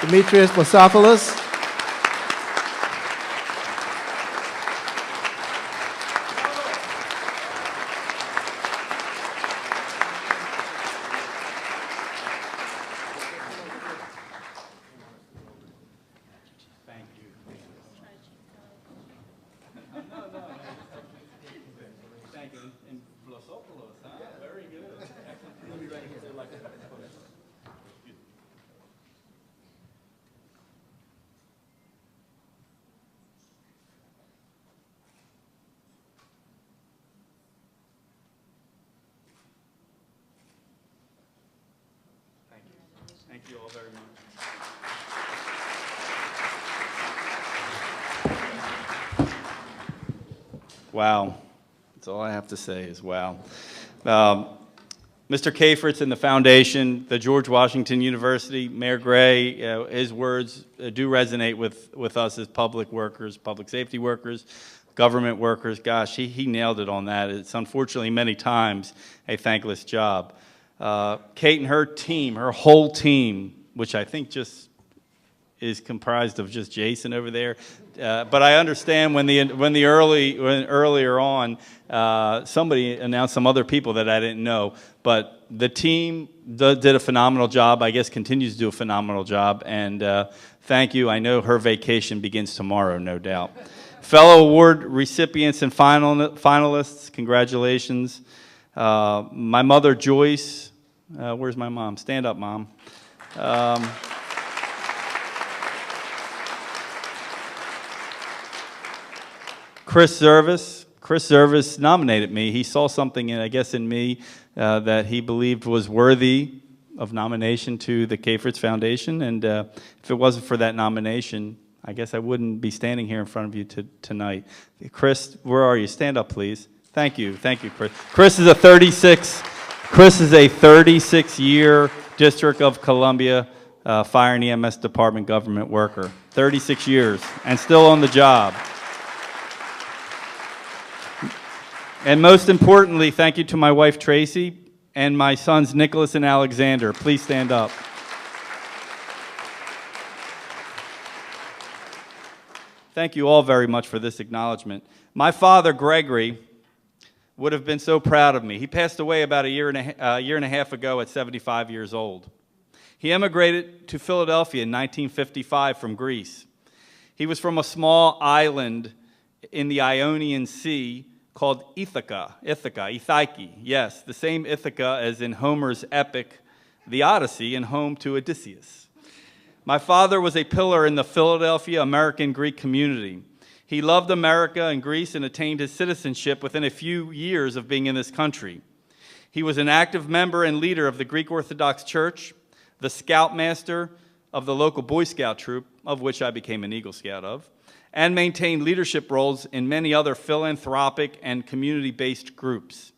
Demetrios Vlassopoulos. Thank you. And Vlassopoulos, huh? Very good. Excellent. Let me write here. Like that. Thank you. Thank you all very much. Wow. That's all I have to say is wow. Mr. Cafritz and the foundation, the George Washington University, Mayor Gray, his words do resonate with us as public workers, public safety workers, government workers. Gosh, he nailed it on that. It's unfortunately many times a thankless job. Kate and her team, her whole team, which I think just is comprised of just Jason over there. But I understand when earlier on, somebody announced some other people that I didn't know. But the team did a phenomenal job. I guess continues to do a phenomenal job. And thank you. I know her vacation begins tomorrow, no doubt. Fellow award recipients and finalists, congratulations. My mother, Joyce. Where's my mom? Stand up, Mom. Chris Zervis nominated me. He saw something, in me that he believed was worthy of nomination to the Cafritz Foundation. And if it wasn't for that nomination, I guess I wouldn't be standing here in front of you tonight. Chris, where are you? Stand up, please. Thank you, Chris. Chris is a 36-year District of Columbia Fire and EMS Department government worker. 36 years, and still on the job. And most importantly, thank you to my wife, Tracy, and my sons, Nicholas and Alexander. Please stand up. Thank you all very much for this acknowledgement. My father, Gregory, would have been so proud of me. He passed away about a year and a half ago at 75 years old. He emigrated to Philadelphia in 1955 from Greece. He was from a small island in the Ionian Sea called Ithaca, yes, the same Ithaca as in Homer's epic, The Odyssey, and home to Odysseus. My father was a pillar in the Philadelphia American Greek community. He loved America and Greece and attained his citizenship within a few years of being in this country. He was an active member and leader of the Greek Orthodox Church, the scoutmaster of the local Boy Scout troop, of which I became an Eagle Scout of, and maintained leadership roles in many other philanthropic and community-based groups.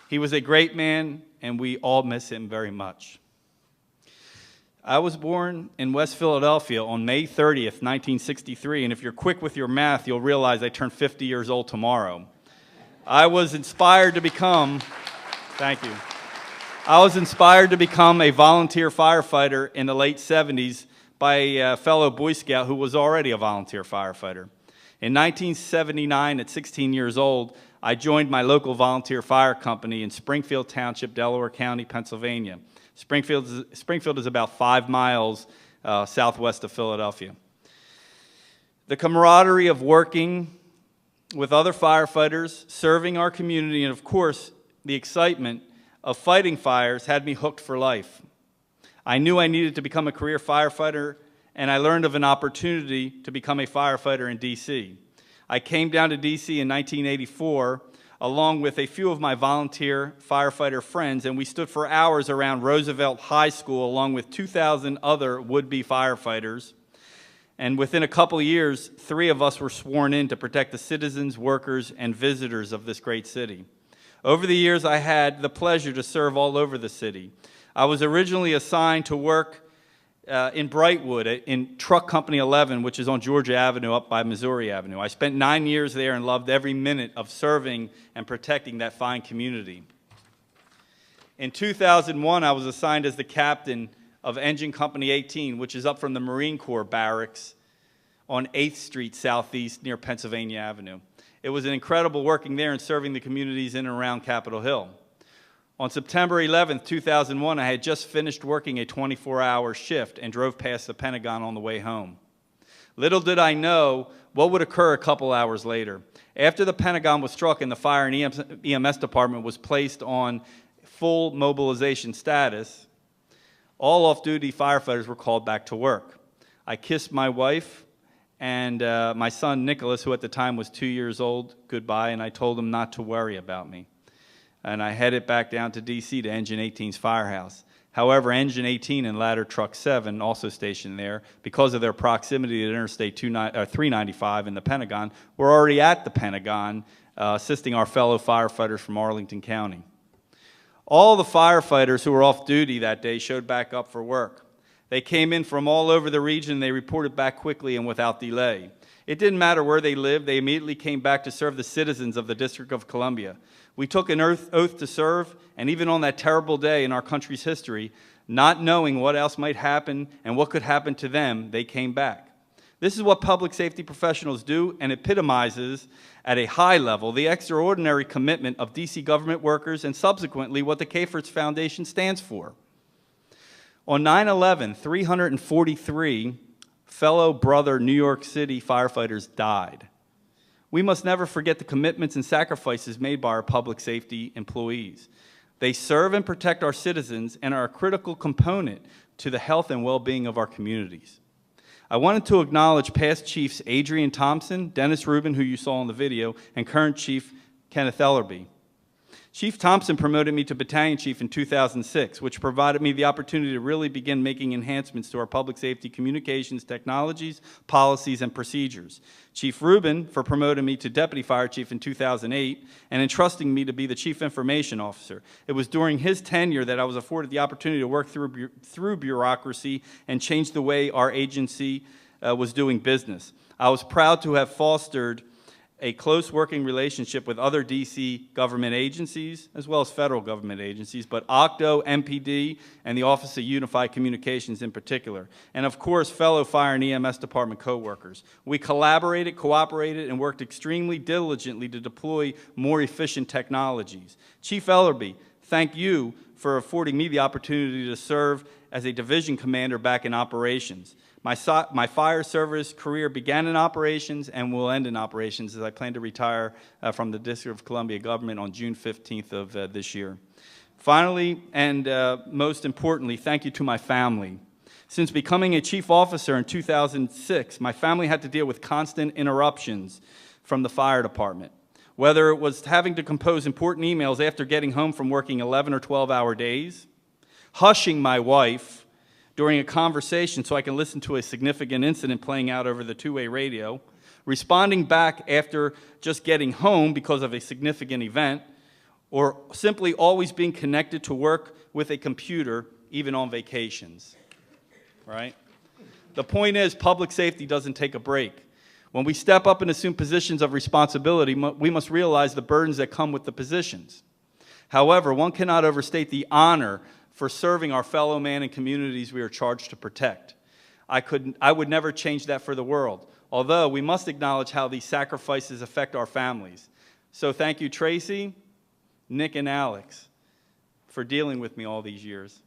He was a great man, and we all miss him very much. I was born in West Philadelphia on May 30th, 1963, and if you're quick with your math, you'll realize I turn 50 years old tomorrow. I was inspired to become, thank you, I was inspired to become a volunteer firefighter in the late 70s by a fellow Boy Scout who was already a volunteer firefighter. In 1979, at 16 years old, I joined my local volunteer fire company in Springfield Township, Delaware County, Pennsylvania. Springfield is about 5 miles southwest of Philadelphia. The camaraderie of working with other firefighters, serving our community, and of course, the excitement of fighting fires had me hooked for life. I knew I needed to become a career firefighter, and I learned of an opportunity to become a firefighter in D.C. I came down to D.C. in 1984, along with a few of my volunteer firefighter friends, and we stood for hours around Roosevelt High School, along with 2,000 other would-be firefighters. And within a couple of years, 3 of us were sworn in to protect the citizens, workers, and visitors of this great city. Over the years, I had the pleasure to serve all over the city. I was originally assigned to work in Brightwood in Truck Company 11, which is on Georgia Avenue up by Missouri Avenue. I spent 9 years there and loved every minute of serving and protecting that fine community. In 2001, I was assigned as the captain of Engine Company 18, which is up from the Marine Corps barracks on 8th Street Southeast near Pennsylvania Avenue. It was an incredible working there and serving the communities in and around Capitol Hill. On September 11th, 2001, I had just finished working a 24-hour shift and drove past the Pentagon on the way home. Little did I know what would occur a couple hours later. After the Pentagon was struck and the fire and EMS department was placed on full mobilization status, all off-duty firefighters were called back to work. I kissed my wife and my son, Nicholas, who at the time was 2 years old, goodbye, and I told him not to worry about me. And I headed back down to D.C. to Engine 18's firehouse. However, Engine 18 and Ladder Truck 7, also stationed there, because of their proximity to Interstate 395 in the Pentagon, were already at the Pentagon assisting our fellow firefighters from Arlington County. All the firefighters who were off duty that day showed back up for work. They came in from all over the region, and they reported back quickly and without delay. It didn't matter where they lived. They immediately came back to serve the citizens of the District of Columbia. We took an oath to serve, and even on that terrible day in our country's history, not knowing what else might happen and what could happen to them, they came back. This is what public safety professionals do, and epitomizes at a high level the extraordinary commitment of D.C. government workers and subsequently what the Cafritz Foundation stands for. On 9/11, 343 fellow brother New York City firefighters died. We must never forget the commitments and sacrifices made by our public safety employees. They serve and protect our citizens and are a critical component to the health and well-being of our communities. I wanted to acknowledge past Chiefs Adrian Thompson, Dennis Rubin, who you saw in the video, and current Chief Kenneth Ellerby. Chief Thompson promoted me to Battalion Chief in 2006, which provided me the opportunity to really begin making enhancements to our public safety communications technologies, policies, and procedures. Chief Rubin for promoting me to Deputy Fire Chief in 2008 and entrusting me to be the Chief Information Officer. It was during his tenure that I was afforded the opportunity to work through bureaucracy and change the way our agency was doing business. I was proud to have fostered a close working relationship with other D.C. government agencies, as well as federal government agencies, but OCDO, MPD, and the Office of Unified Communications in particular, and of course, fellow fire and EMS department co-workers. We collaborated, cooperated, and worked extremely diligently to deploy more efficient technologies. Chief Ellerby, thank you for affording me the opportunity to serve as a division commander back in operations. My fire service career began in operations and will end in operations as I plan to retire from the District of Columbia government on June 15th of this year. Finally, and most importantly, thank you to my family. Since becoming a chief officer in 2006, my family had to deal with constant interruptions from the fire department. Whether it was having to compose important emails after getting home from working 11 or 12-hour days, hushing my wife during a conversation so I can listen to a significant incident playing out over the two-way radio, responding back after just getting home because of a significant event, or simply always being connected to work with a computer, even on vacations, right? The point is, public safety doesn't take a break. When we step up and assume positions of responsibility, we must realize the burdens that come with the positions. However, one cannot overstate the honor for serving our fellow man and communities we are charged to protect. I would never change that for the world, although we must acknowledge how these sacrifices affect our families. So thank you, Tracy, Nick, and Alex, for dealing with me all these years.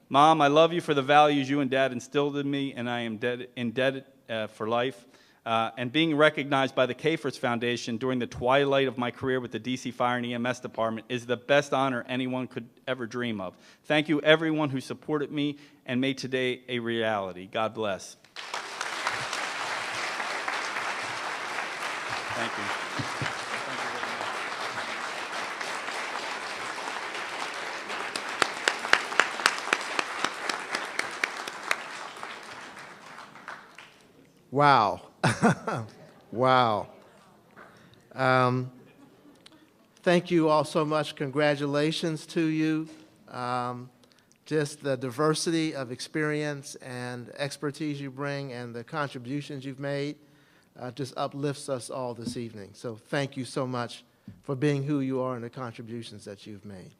Mom, I love you for the values you and Dad instilled in me, and I am indebted for life. And being recognized by the Cafritz Foundation during the twilight of my career with the D.C. Fire and EMS Department is the best honor anyone could ever dream of. Thank you, everyone who supported me and made today a reality. God bless. Thank you. Wow. Wow. Thank you all so much. Congratulations to you. Just the diversity of experience and expertise you bring and the contributions you've made just uplifts us all this evening. So thank you so much for being who you are and the contributions that you've made.